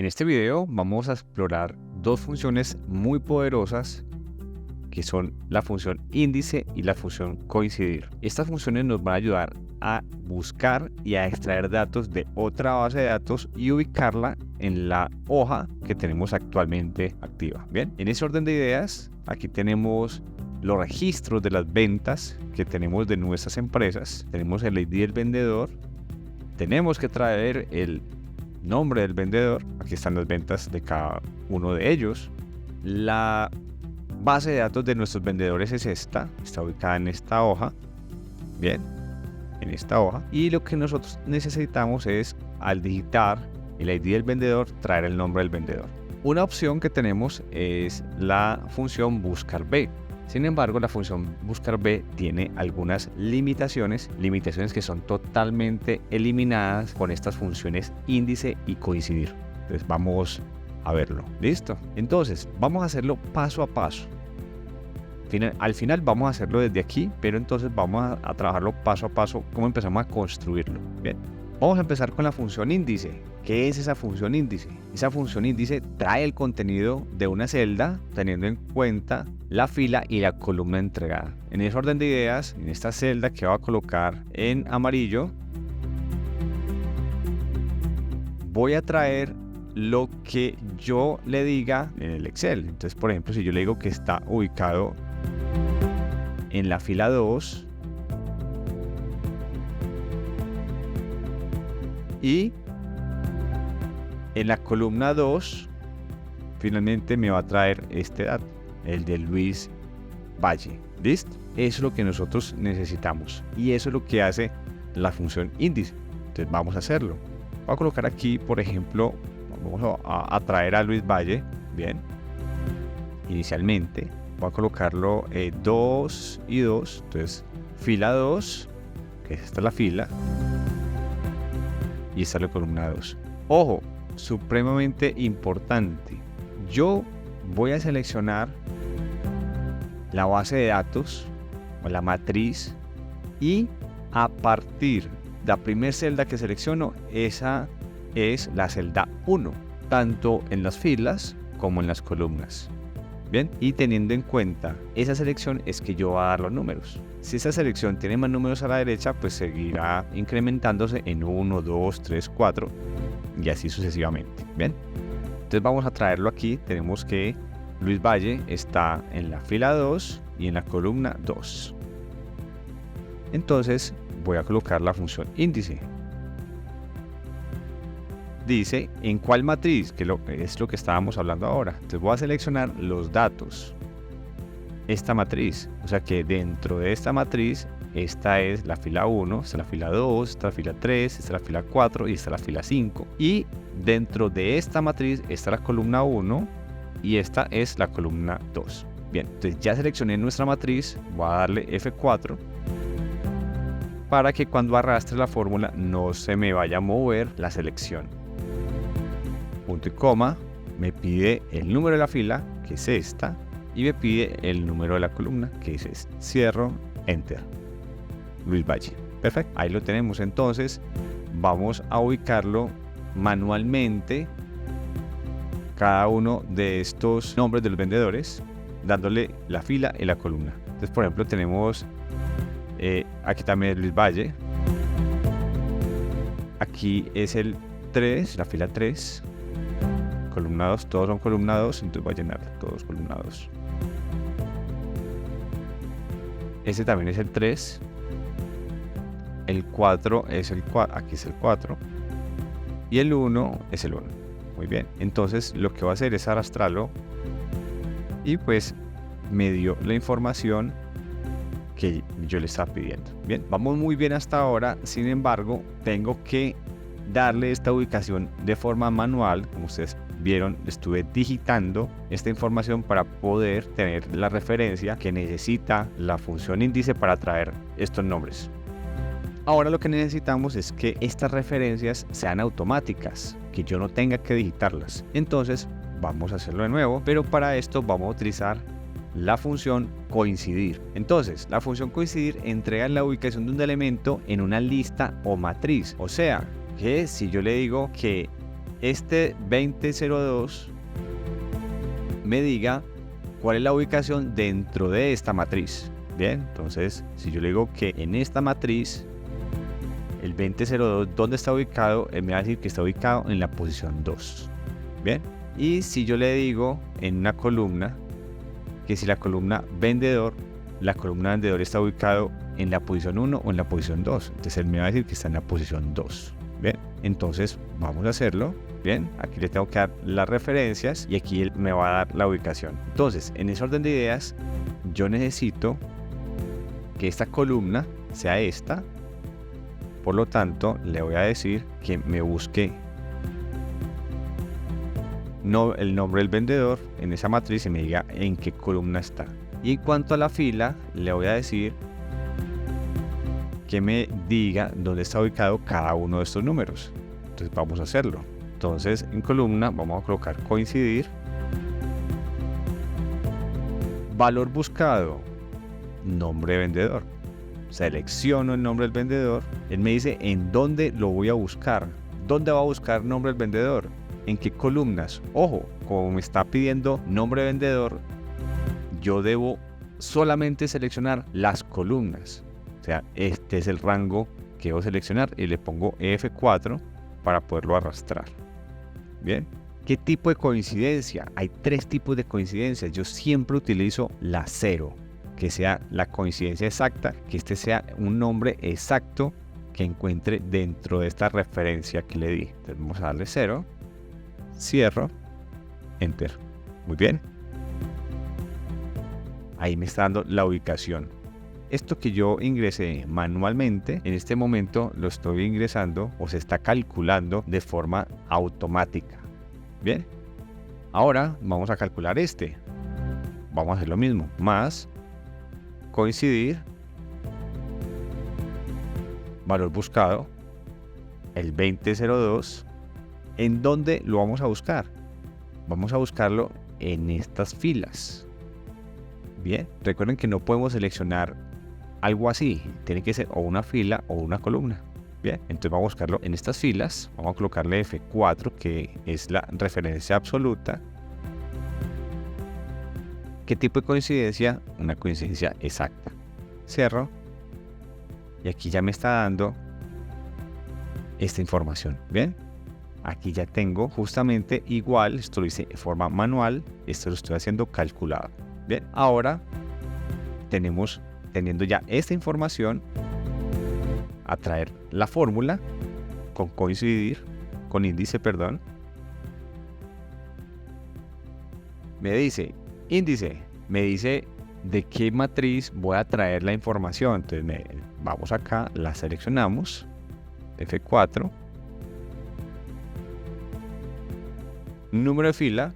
En este video vamos a explorar dos funciones muy poderosas que son la función índice y la función coincidir. Estas funciones nos van a ayudar a buscar y a extraer datos de otra base de datos y ubicarla en la hoja que tenemos actualmente activa. Bien, en ese orden de ideas, aquí tenemos los registros de las ventas que tenemos de nuestras empresas. Tenemos el ID del vendedor. Tenemos que traer el nombre del vendedor. Aquí están las ventas de cada uno de ellos. La base de datos de nuestros vendedores es esta. Está ubicada en esta hoja. Bien, en esta hoja. Y lo que nosotros necesitamos es, al digitar el ID del vendedor, traer el nombre del vendedor. Una opción que tenemos es la función buscar B. Sin embargo, la función buscar B tiene algunas limitaciones que son totalmente eliminadas con estas funciones índice y coincidir. Entonces vamos a verlo. ¿Listo? Entonces vamos a hacerlo paso a paso. Al final vamos a hacerlo desde aquí, pero entonces vamos a trabajarlo paso a paso, cómo empezamos a construirlo. Bien, vamos a empezar con la función índice. ¿Qué es esa función índice? Esa función índice trae el contenido de una celda teniendo en cuenta la fila y la columna entregada. En ese orden de ideas, en esta celda que voy a colocar en amarillo, voy a traer lo que yo le diga en el Excel. Entonces, por ejemplo, si yo le digo que está ubicado en la fila 2 y en la columna 2, finalmente me va a traer este dato, el de Luis Valle. ¿Listo? Eso es lo que nosotros necesitamos y eso es lo que hace la función índice. Entonces vamos a hacerlo. Voy a colocar aquí, por ejemplo, vamos a traer a Luis Valle. Bien. Inicialmente voy a colocarlo 2 y 2. Entonces fila 2, que esta es la fila, y esta es la columna 2. Ojo, supremamente importante. Yo voy a seleccionar la base de datos o la matriz y a partir de la primera celda que selecciono, esa es la celda 1, tanto en las filas como en las columnas. Bien, y teniendo en cuenta esa selección es que yo voy a dar los números. Si esa selección tiene más números a la derecha, pues seguirá incrementándose en 1, 2, 3, 4 y así sucesivamente. Bien, entonces vamos a traerlo aquí. Tenemos que Luis Valle está en la fila 2 y en la columna 2. Entonces voy a colocar la función índice. Dice en cuál matriz, que es lo que estábamos hablando ahora. Entonces voy a seleccionar los datos, esta matriz, o sea que dentro de esta matriz, esta es la fila 1, esta es la fila 2, esta es la fila 3, esta es la fila 4 y esta es la fila 5. Y dentro de esta matriz, esta es la columna 1 y esta es la columna 2. Bien, entonces ya seleccioné nuestra matriz, voy a darle F4 para que cuando arrastre la fórmula no se me vaya a mover la selección. Punto y coma, me pide el número de la fila, que es esta, y me pide el número de la columna, que es este. Cierro, Enter. Luis Valle. Perfecto, ahí lo tenemos. Entonces vamos a ubicarlo manualmente, cada uno de estos nombres de los vendedores, dándole la fila y la columna. Entonces, por ejemplo, tenemos aquí también Luis Valle. Aquí es el 3, la fila 3. Columna 2, todos son columna 2, entonces voy a llenar todos columna 2. Este también es el 3. El 4 es el 4, aquí es el 4. Y el 1 es el 1. Muy bien, entonces lo que voy a hacer es arrastrarlo. Y pues me dio la información que yo le estaba pidiendo. Bien, vamos muy bien hasta ahora. Sin embargo, tengo que darle esta ubicación de forma manual. Como ustedes vieron, estuve digitando esta información para poder tener la referencia que necesita la función índice para traer estos nombres. Ahora lo que necesitamos es que estas referencias sean automáticas, que yo no tenga que digitarlas. Entonces vamos a hacerlo de nuevo, pero para esto vamos a utilizar la función coincidir. Entonces, la función coincidir entrega la ubicación de un elemento en una lista o matriz. O sea, que si yo le digo que este 2002 me diga cuál es la ubicación dentro de esta matriz. Bien, entonces si yo le digo que en esta matriz el 2002, ¿dónde está ubicado? Él me va a decir que está ubicado en la posición 2. Bien, y si yo le digo en una columna que si la columna vendedor está ubicado en la posición 1 o en la posición 2, entonces él me va a decir que está en la posición 2. Bien, entonces vamos a hacerlo. Bien, aquí le tengo que dar las referencias y aquí él me va a dar la ubicación. Entonces, en ese orden de ideas, yo necesito que esta columna sea esta. Por lo tanto, le voy a decir que me busque el nombre del vendedor en esa matriz y me diga en qué columna está. Y en cuanto a la fila, le voy a decir que me diga dónde está ubicado cada uno de estos números. Entonces vamos a hacerlo. Entonces en columna vamos a colocar coincidir. Valor buscado, nombre de vendedor. Selecciono el nombre del vendedor. Él me dice en dónde lo voy a buscar. ¿Dónde va a buscar nombre del vendedor? ¿En qué columnas? Ojo, como me está pidiendo nombre de vendedor, yo debo solamente seleccionar las columnas. O sea, este es el rango que debo seleccionar y le pongo F4 para poderlo arrastrar. Bien. ¿Qué tipo de coincidencia? Hay 3 tipos de coincidencias. Yo siempre utilizo la 0, que sea la coincidencia exacta, que este sea un nombre exacto que encuentre dentro de esta referencia que le di. Entonces vamos a darle 0, cierro, enter. Muy bien. Ahí me está dando la ubicación. Esto que yo ingresé manualmente, en este momento lo estoy ingresando o se está calculando de forma automática. Bien. Ahora vamos a calcular este. Vamos a hacer lo mismo. Más coincidir, valor buscado, el 2002. ¿En dónde lo vamos a buscar? Vamos a buscarlo en estas filas. Bien, recuerden que no podemos seleccionar algo así, tiene que ser o una fila o una columna. Bien, entonces vamos a buscarlo en estas filas, vamos a colocarle F4, que es la referencia absoluta. ¿Qué tipo de coincidencia? Una coincidencia exacta. Cierro. Y aquí ya me está dando esta información. Bien. Aquí ya tengo justamente igual. Esto lo hice de forma manual. Esto lo estoy haciendo calculado. Bien. Ahora teniendo ya esta información, a traer la fórmula con índice, perdón. Me dice índice, me dice de qué matriz voy a traer la información. Entonces vamos acá, la seleccionamos, F4, número de fila,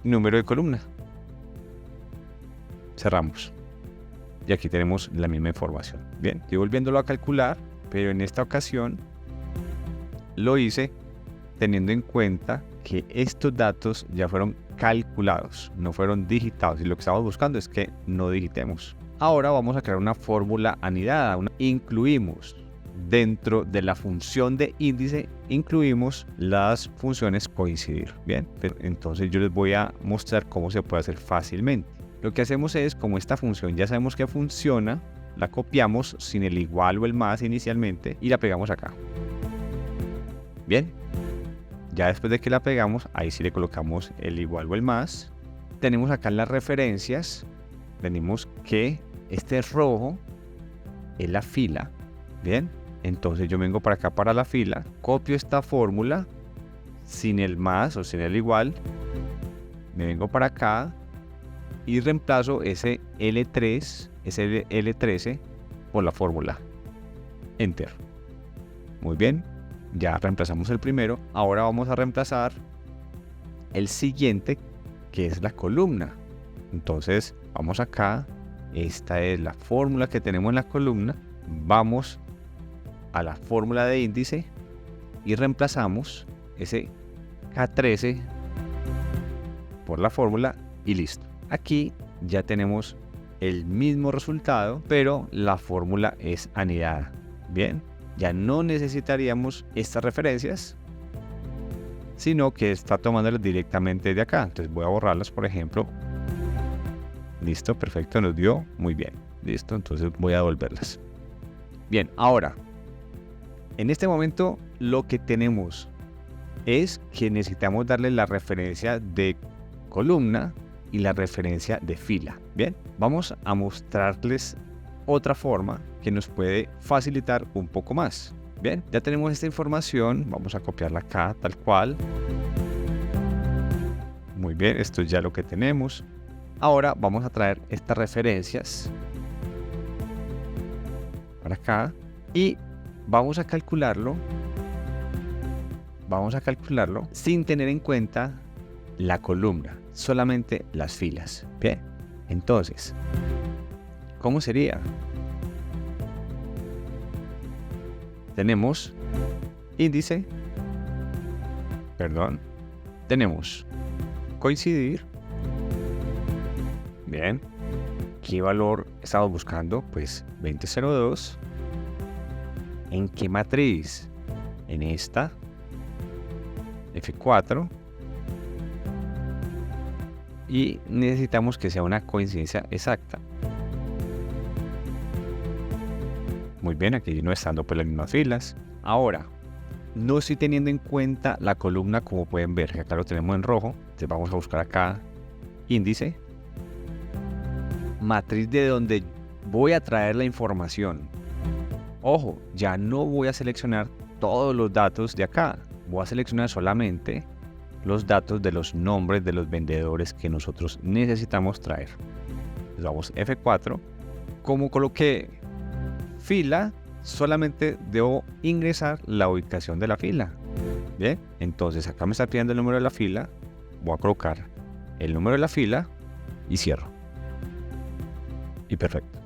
número de columna, cerramos y aquí tenemos la misma información. Bien, estoy volviéndolo a calcular, pero en esta ocasión lo hice teniendo en cuenta que estos datos ya fueron calculados, no fueron digitados, y lo que estamos buscando es que no digitemos. Ahora vamos a crear una fórmula anidada. Incluimos dentro de la función de índice, incluimos las funciones coincidir. Bien, entonces yo les voy a mostrar cómo se puede hacer fácilmente. Lo que hacemos es, como esta función ya sabemos que funciona, la copiamos sin el igual o el más inicialmente y la pegamos acá. Bien. Ya después de que la pegamos, ahí sí le colocamos el igual o el más. Tenemos acá en las referencias, tenemos que este rojo es la fila. Bien, entonces yo vengo para acá para la fila, copio esta fórmula sin el más o sin el igual, me vengo para acá y reemplazo ese L3, ese L13 por la fórmula. Enter. Muy bien. Ya reemplazamos el primero, ahora vamos a reemplazar el siguiente, que es la columna. Entonces vamos acá, esta es la fórmula que tenemos en la columna, vamos a la fórmula de índice y reemplazamos ese K13 por la fórmula y listo. Aquí ya tenemos el mismo resultado, pero la fórmula es anidada. Bien. ya no necesitaríamos estas referencias, sino que está tomándolas directamente de acá. Entonces voy a borrarlas, por ejemplo. Listo, perfecto, nos dio muy bien. Listo, entonces voy a devolverlas. Bien, ahora, en este momento lo que tenemos es que necesitamos darle la referencia de columna y la referencia de fila. Bien, vamos a mostrarles otra forma que nos puede facilitar un poco más. Bien, ya tenemos esta información, vamos a copiarla acá tal cual. Muy bien, esto es ya lo que tenemos. Ahora vamos a traer estas referencias para acá y vamos a calcularlo sin tener en cuenta la columna, solamente las filas. Bien, entonces, ¿cómo sería? Tenemos índice, tenemos coincidir. Bien, ¿qué valor estamos buscando? Pues 2002. ¿En qué matriz? En esta, F4. Y necesitamos que sea una coincidencia exacta. Muy bien, aquí no estando por las mismas filas. Ahora, no estoy teniendo en cuenta la columna, como pueden ver, que acá lo tenemos en rojo. Entonces vamos a buscar acá índice, matriz de donde voy a traer la información. Ojo, ya no voy a seleccionar todos los datos de acá. Voy a seleccionar solamente los datos de los nombres de los vendedores que nosotros necesitamos traer. Entonces vamos F4. Como coloqué fila, solamente debo ingresar la ubicación de la fila. Bien, entonces acá me está pidiendo el número de la fila. Voy a colocar el número de la fila y cierro. Y perfecto.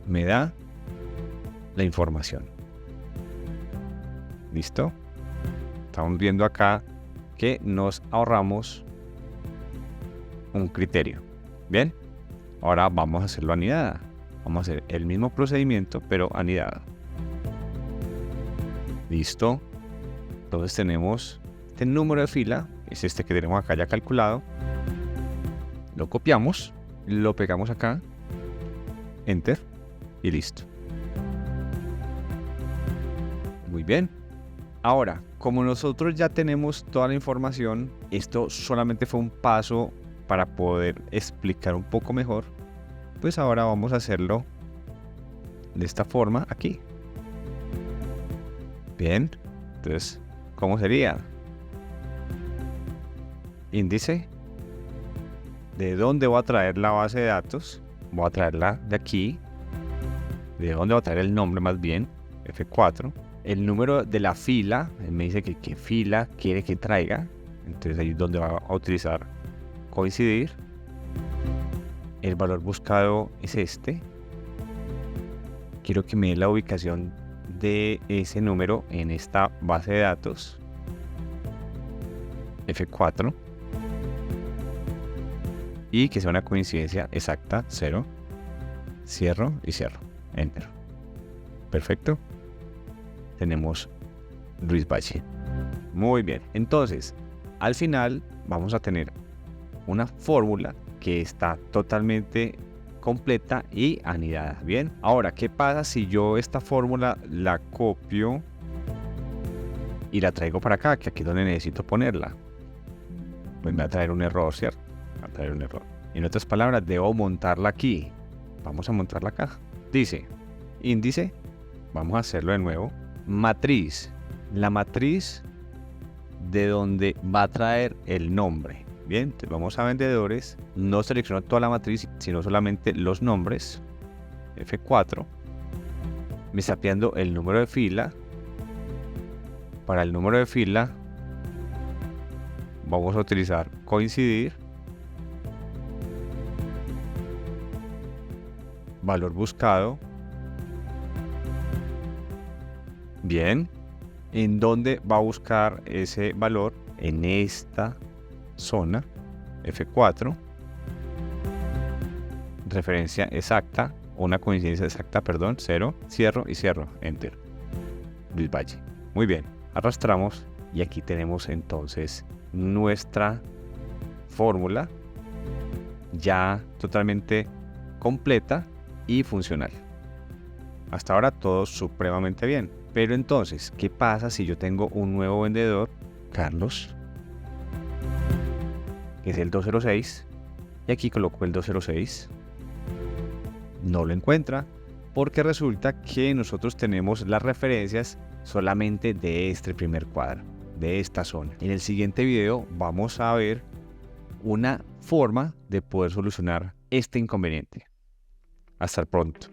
Me da la información. ¿Listo? Estamos viendo acá que nos ahorramos un criterio. Bien, ahora vamos a hacerlo anidada. Vamos a hacer el mismo procedimiento, pero anidado. Listo. Entonces tenemos este número de fila, es este que tenemos acá ya calculado. Lo copiamos, lo pegamos acá, Enter y listo. Muy bien. Ahora, como nosotros ya tenemos toda la información, esto solamente fue un paso para poder explicar un poco mejor. Pues ahora vamos a hacerlo de esta forma aquí. Bien, entonces, ¿cómo sería? Índice. ¿De dónde voy a traer la base de datos? Voy a traerla de aquí. ¿De dónde voy a traer el nombre más bien? F4. El número de la fila, él me dice que qué fila quiere que traiga. Entonces ahí es donde va a utilizar coincidir. El valor buscado es este. Quiero que me dé la ubicación de ese número en esta base de datos. F4. Y que sea una coincidencia exacta, 0. Cierro y cierro. Enter. Perfecto. Tenemos Luis Valle. Muy bien. Entonces, al final vamos a tener una fórmula que está totalmente completa y anidada. Bien. Ahora, ¿qué pasa si yo esta fórmula la copio y la traigo para acá, que aquí es donde necesito ponerla? Pues me va a traer un error, ¿cierto? Va a traer un error. En otras palabras, debo montarla aquí. Vamos a montarla acá. Dice, índice. Vamos a hacerlo de nuevo. Matriz. La matriz de donde va a traer el nombre. Bien, entonces vamos a vendedores. No selecciono toda la matriz, sino solamente los nombres. F4. Me está pidiendo el número de fila. Para el número de fila vamos a utilizar coincidir. Valor buscado. Bien. ¿En dónde va a buscar ese valor? En esta zona. F4. Referencia exacta. Una coincidencia exacta, perdón. 0. Cierro y cierro. Enter. Luis Valle. Muy bien, arrastramos y aquí tenemos entonces nuestra fórmula ya totalmente completa y funcional. Hasta ahora todo supremamente bien. Pero entonces, ¿qué pasa si yo tengo un nuevo vendedor, Carlos, que es el 206, y aquí coloco el 206? No lo encuentra porque resulta que nosotros tenemos las referencias solamente de este primer cuadro, de esta zona. En el siguiente video vamos a ver una forma de poder solucionar este inconveniente. Hasta pronto.